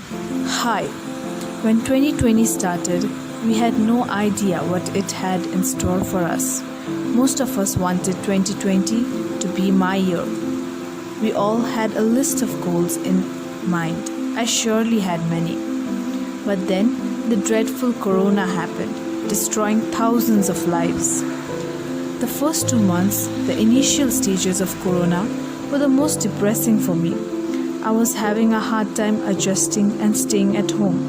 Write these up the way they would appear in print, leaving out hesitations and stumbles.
Hi. When 2020 started, we had no idea what it had in store for us. Most of us wanted 2020 to be my year. We all had a list of goals in mind. I surely had many. But then the dreadful corona happened, destroying thousands of lives. The first 2 months, the initial stages of corona, were the most depressing for me. I was having a hard time adjusting and staying at home.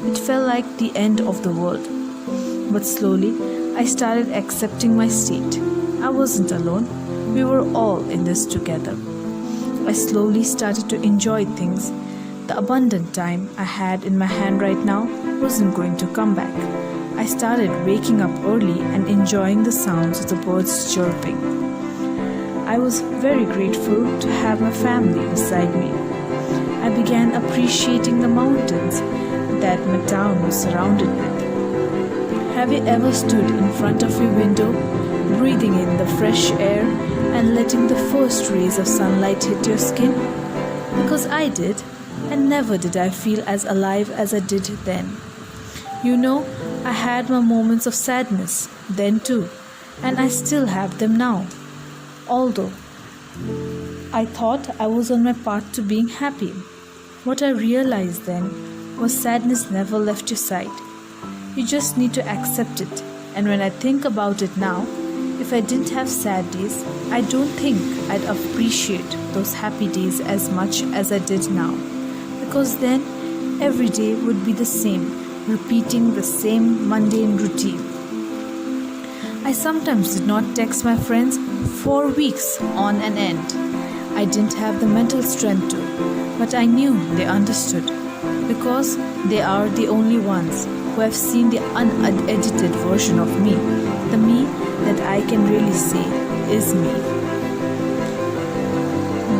It felt like the end of the world. But slowly, I started accepting my state. I wasn't alone. We were all in this together. I slowly started to enjoy things. The abundant time I had in my hand right now wasn't going to come back. I started waking up early and enjoying the sounds of the birds chirping. I was very grateful to have my family beside me. I began appreciating the mountains that my town was surrounded with. Have you ever stood in front of your window, breathing in the fresh air and letting the first rays of sunlight hit your skin? Because I did, and never did I feel as alive as I did then. You know, I had my moments of sadness then too, and I still have them now. Although I thought I was on my path to being happy. What I realized then was sadness never left your side. You just need to accept it. And when I think about it now, if I didn't have sad days, I don't think I'd appreciate those happy days as much as I did now. Because then every day would be the same, repeating the same mundane routine. I sometimes did not text my friends for weeks on an end. I didn't have the mental strength to, but I knew they understood, because they are the only ones who have seen the unedited version of me, the me that I can really say is me.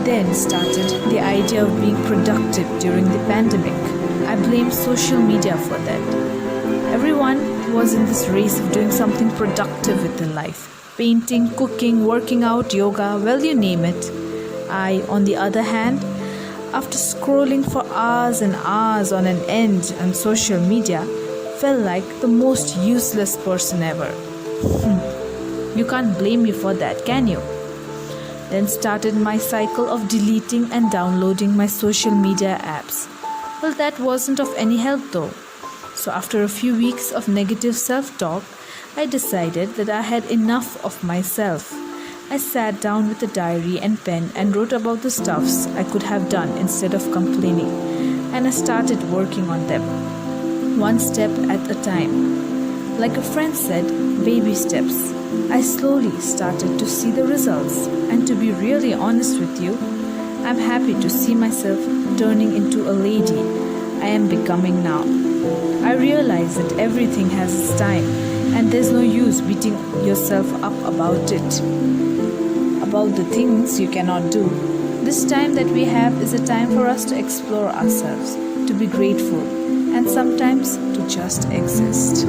Then started the idea of being productive during the pandemic. I blame social media for that. Everyone was in this race of doing something productive with their life. Painting, cooking, working out, yoga, well, you name it. I, on the other hand, after scrolling for hours and hours on an end on social media, felt like the most useless person ever. You can't blame me for that, can you? Then started my cycle of deleting and downloading my social media apps. Well, that wasn't of any help though. So after a few weeks of negative self-talk, I decided that I had enough of myself. I sat down with a diary and pen and wrote about the stuffs I could have done instead of complaining. And I started working on them, one step at a time. Like a friend said, baby steps. I slowly started to see the results. And to be really honest with you, I'm happy to see myself turning into a lady I am becoming now. I realize that everything has its time, and there's no use beating yourself up about it, about the things you cannot do. This time that we have is a time for us to explore ourselves, to be grateful, and sometimes to just exist.